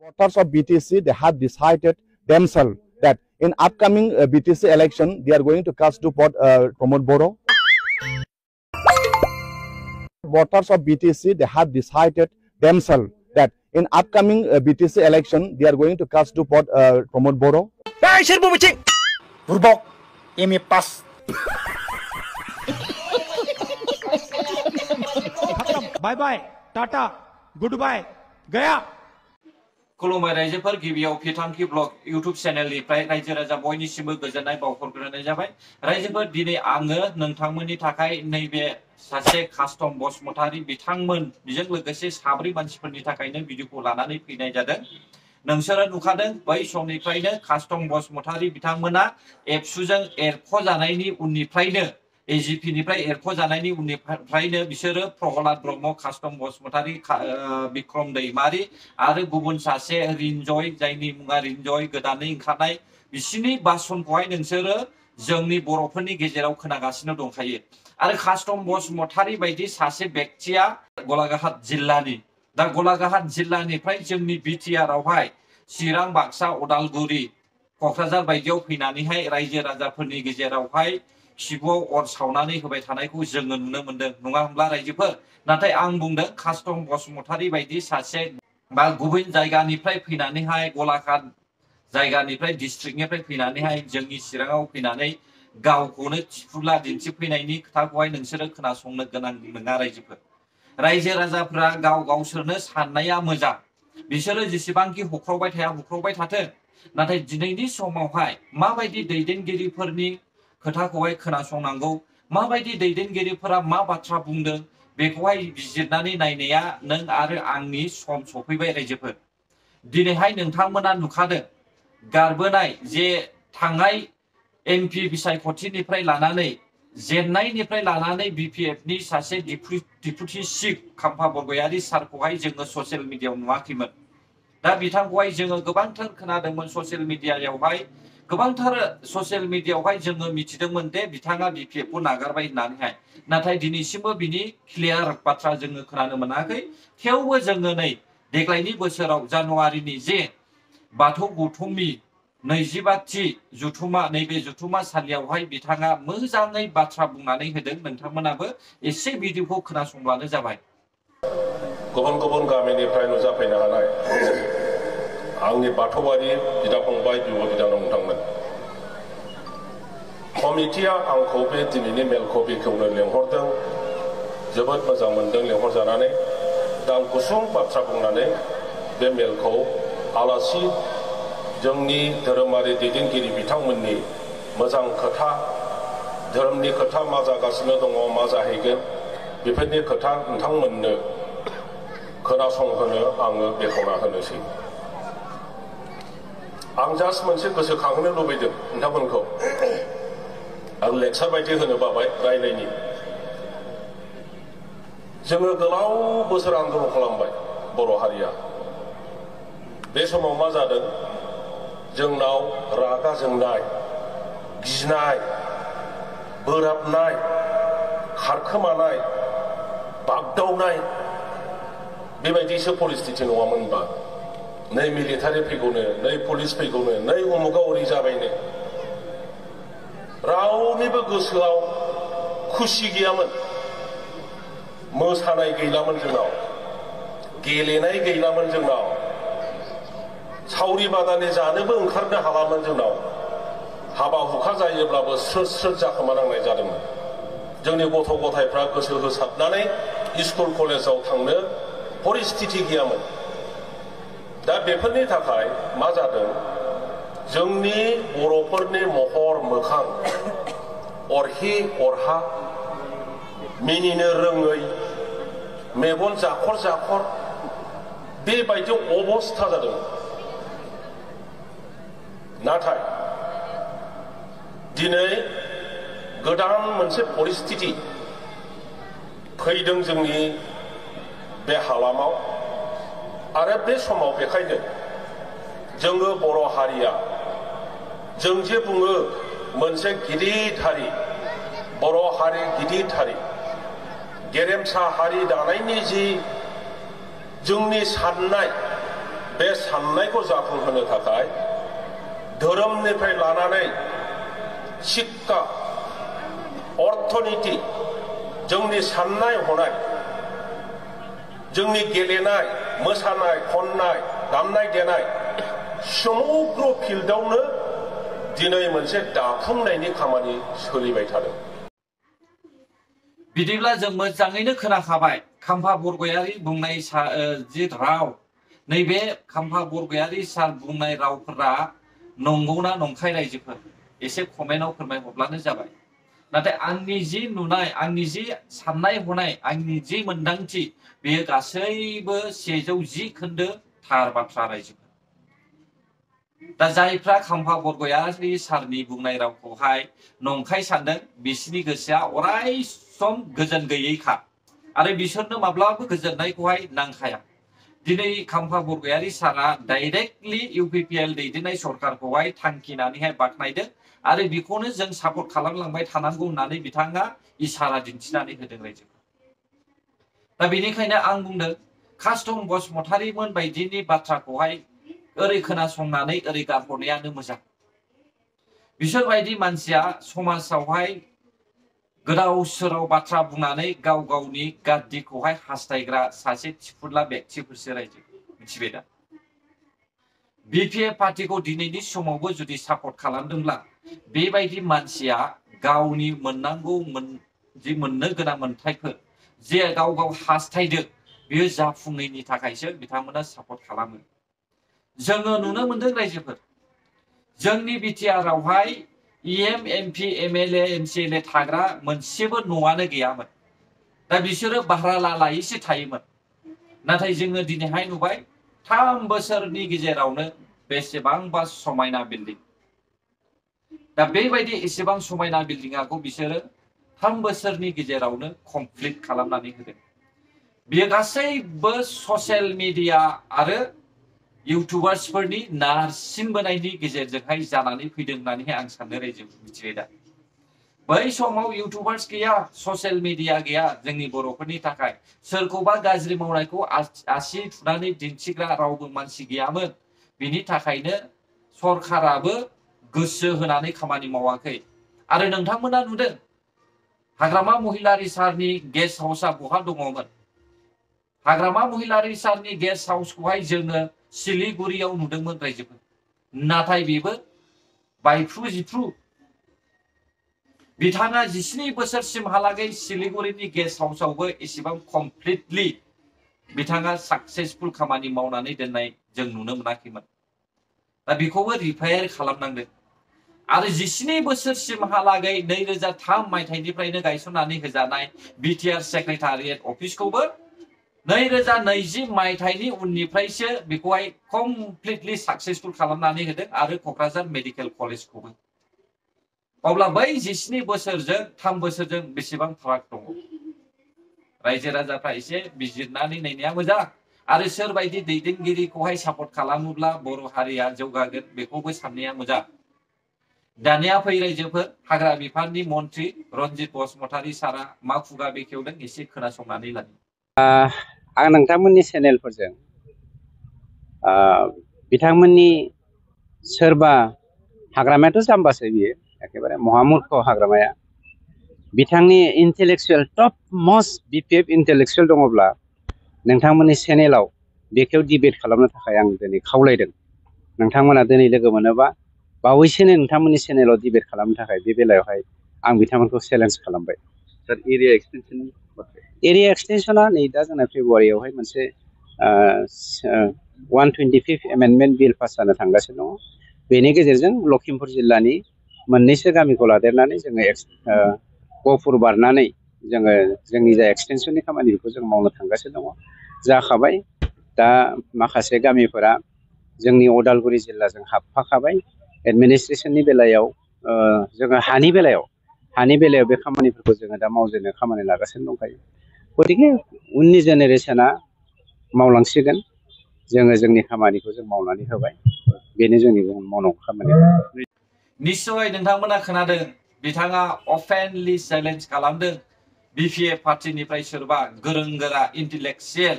Voters of BTC, they have decided themselves that in upcoming BTC election, they are going to cast to Pramod Boro. Voters of BTC, they have decided themselves that in upcoming BTC election, they are going to cast to Pramod Boro. Bye bye, Tata, goodbye, Gaya. खुलुमबाय रायजोफोर गिबियाव फिथांखि blog YouTube चेनेलनिफ्राय रायजो राजा बयनिसिमबो गोजोननाय बावहरग्रोनाय जाबाय रायजोफोर दिनै आङो नोंथांमोननि थाखाय नैबे सासे कास्टम बसुमतारी बिथांमोन बिजों लोगोसे साब्रै मानसिफोरनि थाखायनो भिडिअखौ लानानै फैनाय जादों नोंसोरो नुखादों बै समनिफ्रायनो कास्टम बसुमतारी बिथांमोना एबसुजों एरख'जानायनि उननिफ्रायनो एजिपि निफ्राय एरख'जानायनि उननिफ्रायनो बिसोरो प्रहलाद ब्रह्म कास्टम बसुमतारी बिक्रम दैमारी आरो गुबुन सासे रिन्जय जायनि मुङा रिन्जय गोदानै ओंखारनाय बिसिनि बासनखौहाय नोंसोरो जोंनि बर'फोरनि गेजेराव खोनागासिनो दंखायो आरो कास्टम बसुमतारी बायदि सासे व्यक्तिया गलाघाट जिल्लानि दा गलाघाट जिल्लानिफ्राय जोंनि बिटिआर आवहाय चिरां बाक्सा उदालगुरि क'क्राझार बायदियाव फैनानैहाय रायजो राजाफोरनि गेजेरावहाय खिबुआव अर सावनानै होबाय थानायखौ जोङो नुनो मोनदों नङा होमब्ला रायजोफोर नाथाय आं बुंदों कास्टम बसुमतारी बायदि सासे बा गुबुन जायगानिफ्राय फैनानैहाय गलाघाट जायगानिफ्राय डिस्ट्रिक्टनिफ्राय फैनानैहाय जोंनि चिराङाव फैनानै गावखौनो थिफुला दिन्थिफैनायनि खोथाखौहाय नोंसोरो खोनासंनो गोनां नङा रायजोफोर रायजो राजाफोरा गावसोरनो साननाया मोजां बिसोरो जेसेबांखि हुख्रावबाय थाथों नाथाय दिनैनि समावहाय माबायदि दैदेनगिरिफोरनि खोथाखौहाय खोनासंनांगौ माबायदि दैदेनगिरिफोरा मा बाथ्रा बुंदों बेखौहाय बिजिरनानै नायनाया नों आरो आंनि सम सफैबाय रायजोफोर दिनैहाय नोंथांमोना नुखादों गारबोनाय जे थांनाय एमपि बिसायख'थिनिफ्राय लानानै जेननायनिफ्राय लानानै बिपिएफनि सासे डिपुटि चिफ खाम्फा बरगयारि सारखौहाय जोङो ससियेल मिडियायाव नुवाखैमोन दा बिथांखौहाय जोङो गोबांथार खोनादोंमोन ससियेल मिडियायावहाय गोबांथार ससियेल मिडियायावहाय जोङो मिथिदोंमोन दे बिथाङा बिपिएफखौ नागारबाय होननानैहाय नाथाय दिनैसिमबो बिनि क्लियार बाथ्रा जोङो खोनानो मोनाखै थेवबो जोङो नै देग्लायनि बोसोराव जानुवारिनि जे बाथौ गौथुमनि 25थि जुथुमा नैबे जुथुमासालियावहाय बिथाङा मोजाङै बाथ्रा बुंनानै होदों नोंथांमोनाबो एसे भिडिअखौ खोनासंब्लानो जाबाय गुबुन गुबुन गामिनिफ्राय नुजाफैनो हानाय आंनि बाथौआरि बिदा फंबाय बिब' बिनानाव नोंथांमोन कमिटिया आंखौ बे दिनैनि मेलखौ बेखेवनो लेंहरदों जोबोद मोजां मोनदों लेंहरजानानै दा आं गुसुं बाथ्रा बुंनानै बे मेलखौ आलासि जोंनि धोरोमारि दैदेनगिरि बिथांमोननि मोजां खोथा धोरोमनि खोथा मा जागासिनो दङ मा जाहैगोन बेफोरनि खोथा नोंथांमोननो खोनासंहोनो आङो बेखेवना होनोसै आं जास्ट मोनसे गोसोखांहोनो लुबैदों नोंथांमोनखौ आं लेक्सार बायदि होनो बाबाय रायलायनि जोङो गोलाव बोसोर आन्दलन खालामबाय बर' हारिया बे समाव मा जादों जोंनाव रागा जोंनाय गिनाय बोराबनाय खारखोमानाय बागदावनाय बेबायदिसो परिस्थिति नङामोनबा नै मिलिटारि फैगौनो नै पुलिस फैगौनो नै उमुगाव ओरै जाबायनो रावनिबो गोसोआव खुसि गैयामोन मोसानाय गैलामोन जोंनाव गेलेनाय गैलामोन जोंनाव सावरि बादालि जानोबो ओंखारनो हालामोन जोंनाव हाबा हुखा जायोब्लाबो स्रोद स्रोद जाखोमानांनाय जादोंमोन जोंनि गथ' गथायफ्रा गोसो होसारनानै स्कुल कलेजाव थांनो परिस्थिति गैयामोन दा बेफोरनि थाखाय मा जादों जोंनि बर'फोरनि महर मोखां अरहि अरहा मिनिनो रोङै मेगन जाखर जाखर बेबायदि अबस्था जादों नाथाय दिनै गोदान मोनसे परिस्थिति फैदों जोंनि बे हालामाव आरो बे समाव बेखायनो जोङो बर' हारिया जों जे बुङो मोनसे गिदिर हारि बर' हारि गिदिर हारि गेरेमसा हारि दानायनि जि जोंनि साननाय बे साननायखौ जाफुंहोनो थाखाय धोरोमनिफ्राय लानानै शिक्षा अर्थनीति जोंनि साननाय हनाय जोंनि गेलेनाय मोसानाय खननाय दामनाय देनाय समग्र फिल्डआवनो दिनै मोनसे दाफुंनायनि खामानि सोलिबाय थादों। बिदिब्ला जों मोजाङैनो खोनाखाबाय खाम्फा बरगयारी बुंनाय जि राव नैबे खाम्फा बरगयारी सार बुंनाय रावफोरा नंगौना नंखाय रायजोफोर एसे कमेन्टआव फोरमायहरब्लानो जाबाय। नाथाय आंनि जि नुनाय आंनि जि साननाय हनाय आंनि जि मोनदांथि बेयो गासैबो 110 खोन्दो थार बाथ्रा रायजोफोर। दा जायफ्रा खाम्फा बरगयारी सारनि बुंनाय रावखौहाय नंखाय सानदों बिसोरनि गोसोआ अराय सम गोजोन गैयैखा आरो बिसोरनो माब्लाबाबो गोजोननायखौहाय नांखाया। दिनै खाम्फा बरगयारी सारा डाइरेक्टलि इउपिपिएल दैदेननाय सरकारखौहाय थांखिनानैहाय बाख्नायदों आरो बेखौनो जों सापर्ट खालामलांबाय थानांगौ होननानै बिथाङा इसारा दिन्थिनानै होदों रायजो। दा बेनिखायनो आं बुंदों कास्टम बसुमतारीमोन बायदिनि बाथ्राखौहाय ओरै खोनासंनानै ओरै गारहरनायानो मोजां। बिसोर बायदि मानसिया समाजावहाय गोदाव सोराव बाथ्रा बुंनानै गाव गावनि गाद्दिखौहाय हास्थायग्रा सासे थिफुला व्यक्तिफोरसो रायजो मिथिबाय दा। बिपिएफ पार्टीखौ दिनैनि समावबो जुदि सापर्ट खालामदोंब्ला बेबायदि मानसिया गावनि मोननांगौ जि मोननो गोनां मोनथायफोर जे गाव गाव हास्थायदों बेयो जाफुंनायनि थाखायसो बिथांमोना सापर्ट खालामो। जोङो नुनो मोनदों रायजोफोर जोंनि बिटिआरआवहाय इएम एमपि एमएलए एमसिएलए थाग्रा मोनसेबो न'आनो गैयामोन। दा बिसोरो भारा लालायैसो थायोमोन। नाथाय जोङो दिनैहाय नुबाय 3 बोसोरनि गेजेरावनो बेसेबांबा समायना बिल्डिं। दा बेबायदि एसेबां समायना बिल्डिंखौ बिसोरो 3 बोसोरनि गेजेरावनो कमप्लिट खालामनानै होदों। बेयो गासैबो ससियेल मिडिया आरो इउटुबार्सफोरनि नारसिनबोनायनि गेजेरजोंहाय जानानै फैदों होननानैहाय आं साननो रायजो मिथिबाय दा। बै समाव इउटुबार्स गैया ससियेल मिडिया गैया जोंनि बर'फोरनि थाखाय सोरखौबा गाज्रि मावनायखौ आसि थुनानै दिन्थिग्रा रावबो मानसि गैयामोन। बिनि थाखायनो सरकाराबो गोसो होनानै खामानि मावाखै। आरो नोंथांमोना नुदों हाग्रामा महिलारी सारनि गेस्ट हाउसआ बहा दङमोन। हाग्रामा महिलारी सारनि गेस्ट हाउसखौहाय जोङो सिलिगुरियाव नुदोंमोन रायजोफोर। नाथाय बेबो बायफ्रु जिफ्रु। बिथाङा 17 बोसोरसिमहालागै सिलिगुरिनि गेस्ट हाउसआवबो एसेबां कमप्लिटलि बिथाङा साक्सेसफुल खामानि मावनानै दोननाय जों नुनो मोनाखैमोन। दा बेखौबो रिपेयार खालामनांदों। आरो 17 बोसोरसिमहालागै 2003 मायथाइनिफ्रायनो गायसननानै होजानाय बिटिआर सेक्रेटारियेट अफिसखौबो 2020 मायथाइनि उननिफ्रायसो बेखौहाय कमप्लिटलि साक्सेसफुल खालामनानै होदों आरो क'क्राझार मेडिकेल कलेजखौबो। अब्ला बै 17 बोसोरजों 3 बोसोरजों बेसेबां फाराग दङ। रायजो राजाफ्रा एसे बिजिरनानै नायनाया मोजां आरो सोरबायदि दैदेनगिरिखौहाय सापर्ट खालामोब्ला बर' हारिया जौगागोन बेखौबो साननाया मोजां। दानिया फै रायजोफोर हाग्रा बिफाननि मन्त्रि रन्जित बसुमतारी सारा मा खुगा बेखेवदों एसे खोनासंनानै लानि। आं नोंथांमोननि चेनेलफोरजों बिथांमोननि सोरबा हाग्रामायाथ' जाम्बासो बियो एखेबारे महामुर्ख हाग्रामाया बिथांनि intellectual top must BPF intellectual दङब्ला नोंथांमोननि चेनेलाव बेखौ डिबेट खालामनो थाखाय आं दिनै खावलायदों। नोंथांमोना दिनै लोगो मोनोबा बावैसोनो नोंथांमोननि चेनेलाव डिबेट खालामनो थाखाय बे बेलायावहाय आं बिथांमोनखौ चेलेन्ज खालामबाय। सार एरिया एक्सटेनसना नै दा जोंना फेब्रुवारियावहाय मोनसे 125 एमेन्डमेन्ट बिल पास जानो थांगासिनो दङ। बेनि गेजेरजों लखिमपुर जिल्लानि मोननैसो गामिखौ लादेरनानै जोङो गहपुर बारनानै जोङो जोंनि जा एक्सटेनसननि खामानि बेखौ जों मावनो थांगासिनो दङ। जाखाबाय दा माखासे गामिफोरा जोंनि उदालगुरि जिल्लाजों हाबफाखाबाय। एडमिनिस्ट्रेसननि बेलायाव जोङो हानि बेलायाव बे खामानिफोरखौ जोङो दा मावजेननो खामानि लागासिनो दंखायो। गतिके उननि जेनेरेसना मावलांसिगोन जोङो जोंनि खामानिखौ जों मावनानै होबाय बेनो जोंनि मावनांगौ खामानि। निश्चय नोंथांमोना खोनादों बिथाङा अपेनलि चेलेन्ज खालामदों बिपिएफ पार्टीनिफ्राय सोरबा गोरों गोरा इन्टेलेक्चुयेल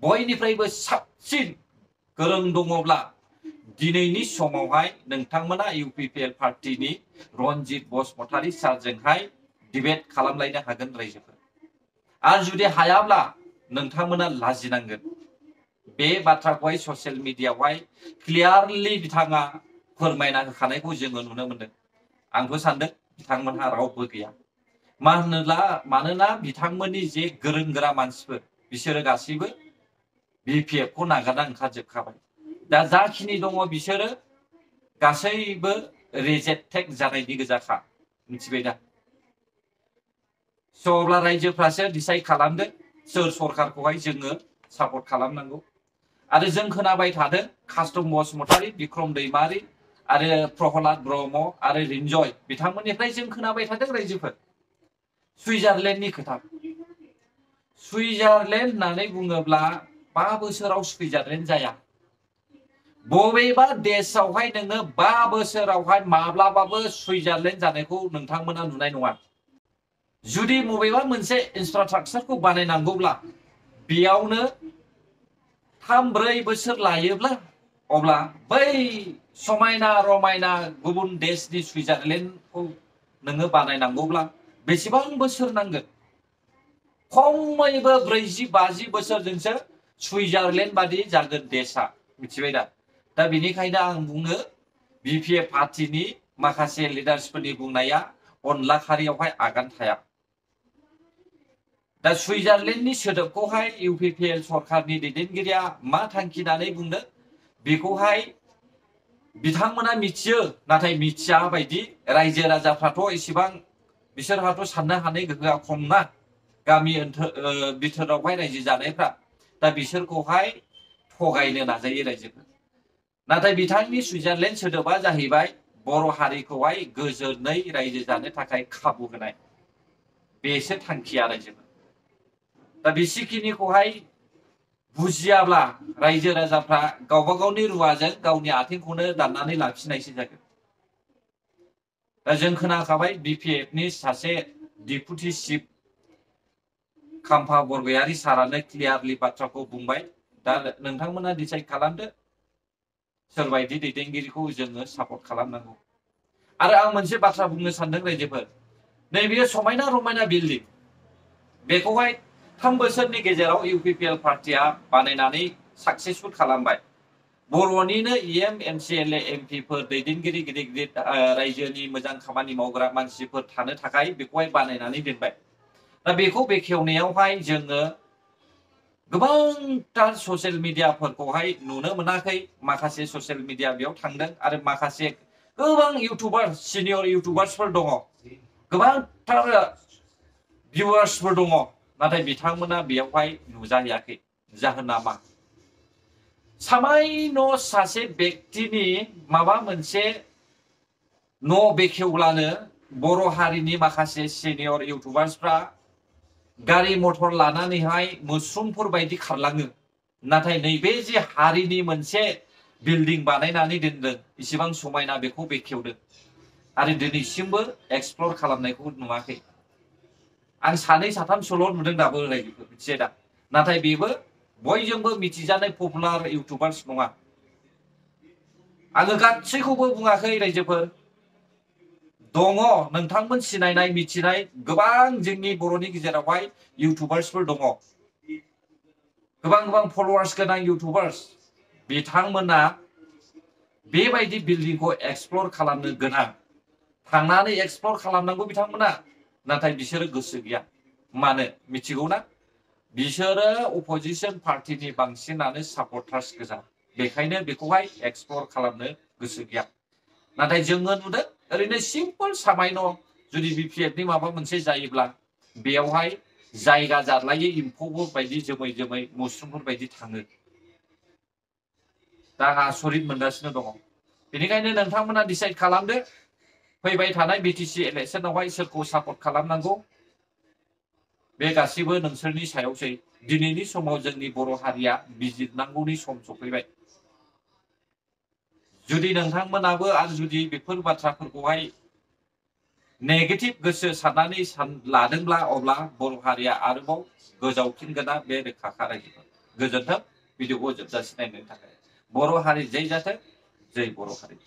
बयनिफ्रायबो साबसिन गोरों दङब्ला दिनैनि समावहाय नोंथांमोना इउपिपिएल पार्टीनि रनजित बसुमतारी सारजोंहाय डिबेट खालामलायनो हागोन रायजोफोर आरो जुदि हायाब्ला नोंथांमोना लाजिनांगोन बे बाथ्राखौहाय ससियेल मिडियायावहाय क्लियारलि बिथाङा फोरमायना होखानायखौ जोङो नुनो मोनदों आंथ' सानदों बिथांमोनहा रावबो गैया मानोना बिथांमोननि जे गोरों गोरा मानसिफोर बिसोरो गासैबो बिपिएफ खौ नागारना ओंखारजोबखाबाय दा जाखिनि दङ बिसोरो गासैबो रिजेक्टेड जानायनि गोजाखा मिथिबाय दा स' अब्ला रायजोफ्रासो डिसाइड खालामदो सोर सरकारखौहाय जोङो सापर्ट खालामनांगौ आरो जों खोनाबाय थादों कास्टम बसुमतारी बिक्रम दैमारी आरो प्रहलाद ब्रह्म आरो रिन्जय बिथांमोननिफ्राय जों खोनाबाय थादों रायजोफोर सुइजारलेण्डनि खोथा सुइजारलेण्ड होननानै बुङोब्ला 5 बोसोराव सुइजारलेण्ड जाया बबेबा देशआवहाय नोङो 5 बोसोरावहाय माब्लाबाबो सुइजारलेण्ड जानायखौ नोंथांमोना नुनाय नङा जुदि बबेबा मोनसे इनफ्रास्ट्राक्चारखौ बानायनांगौब्ला बेयावनो 3-4 बोसोर लायोब्ला अब्ला बै समायना रमायना गुबुन देशनि सुइजारलेण्डखौ नोङो बानायनांगौब्ला बेसेबां बोसोर नांगोन खमैबो 40-50 बोसोरजोंसो सुइजारलेण्ड बादि जागोन देशा मिथिबाय दा बेनिखायनो आं बुङो बिपिएफ पार्टीनि माखासे लिडार्सफोरनि बुंनाया अनला खारियावहाय आगान थाया दा सुइजारलेण्डनि सोदोबखौहाय इउपिपिएल सरकारनि दैदेनगिरिया मा थांखिनानै बुंदों बेखौहाय बिथांमोना मिथियो नाथाय मिथिया बायदि रायजो राजाफ्राथ' एसेबां बिसोरहाथ' साननो हानाय गोहोआ खम ना गामि बिथोरावहाय रायजो जानायफ्रा दा बिसोरखौहाय थगायनो नाजायो रायजोफोर नाथाय बिथांनि सुइजारलेण्ड सोदोबा जाहैबाय बर' हारिखौहाय गोजोनै रायजो जानो थाखाय खाबु होनाय बेसो थांखिया रायजोफोर दा बेसिखिनिखौहाय बुजियाब्ला रायजो राजाफ्रा गावबा गावनि रुवाजों गावनि आथिंखौनो दाननानै लाखिनायसो जागोन दा जों खोनाखाबाय बिपिएफनि सासे डिपुटि चिफ खाम्फा बरगयारी सारानो क्लियारलि बाथ्राखौ बुंबाय दा नोंथांमोना डिसाइड खालामदो सोरबायदि दैदेनगिरिखौ जोङो सापर्ट खालामनांगौ आरो आं मोनसे बाथ्रा बुंनो सानदों रायजोफोर नैबे समायना रमायना बिल्डिं बेखौहाय 3 बोसोरनि गेजेराव इउपिपिएल पार्टीया बानायनानै साक्सेसफुल खालामबाय बर'निनो इएम एमसिएलए एमपिफोर दैदेनगिरि गिदिर गिदिर रायजोनि मोजां खामानि मावग्रा मानसिफोर थानो थाखाय बेखौहाय बानायनानै दोनबाय दा बेखौ बेखेवनायावहाय जोङो गोबांथार ससियेल मिडियाफोरखौहाय नुनो मोनाखै माखासे ससियेल मिडिया बेयाव थांदों आरो माखासे गोबां इउटुबार सिनियर इउटुबार्सफोर दङ गोबांथार भिउवार्सफोर दङ नाथाय बिथांमोना बेयावहाय नुजाहैयाखै जाहोना मा सामायन' सासे व्यक्तिनि माबा मोनसे न' बेखेवब्लानो बर' हारिनि माखासे सिनियर इउटुबार्सफ्रा गारि मटर लानानैहाय मोस्रुमफोर बायदि खारलाङो नाथाय नैबे जे हारिनि मोनसे बिल्डिं बानायनानै दोनदों इसेबां समायना बेखौ बेखेवदों आरो दिनैसिमबो एक्सप्लर खालामनायखौ नुवाखै आं 2-3 नुदों दाबो रायजोफोर मिथिबाय दा नाथाय बेबो बयजोंबो मिथिजानाय पपुलार इउटुबार्स नङा आङो गासैखौबो बुङाखै रायजोफोर दङ नोंथांमोन सिनायनाय मिथिनाय गोबां जोंनि बर'नि गेजेरावहाय इउटुबार्सफोर दङ गोबां फलोवार्स गोनां इउटुबार्स बिथांमोना बेबायदि बिल्डिंखौ एक्सप्लर खालामनो गोनां थांनानै एक्सप्लर खालामनांगौ बिथांमोना नाथाय बिसोरो गोसो गैया मानो मिथिगौ ना बिसोरो अपोजिशन पार्टीनि बांसिनानो सापर्टार्स गोजा बेखायनो बेखौहाय एक्सप्लर खालामनो गोसो गैया नाथाय जोङो नुदों ओरैनो सिम्पल सामायन' जुदि बिपिएफनि माबा मोनसे जायोब्ला बेयावहाय जायगा जादलायै एम्फौफोर बायदि जोमै जोमै मोस्रुमफोर बायदि थाङो दा आं आसरित मोनगासिनो दङ बेनिखायनो नोंथांमोना डिसाइड खालामदो फैबाय थानाय बिटिसि इलेक्शनावहाय सोरखौ सापर्ट खालामनांगौ बे गासिबो नोंसोरनि सायावसै दिनैनि समाव जोंनि बर' हारिया बिजिरनांगौनि सम सफैबाय जुदि नोंथांमोनाबो आरो जुदि बेफोर बाथ्राफोरखौहाय नेगेटिभ गोसो साननानै लादोंब्ला अब्ला बर' हारिया आरोबाव गोजावफिनगोना बे रोखाखा रायजोफोर गोजोन्थों भिडिअखौ जोबजासिम नायनायनि थाखाय बर' हारि जै जाथों जै बर' हारि।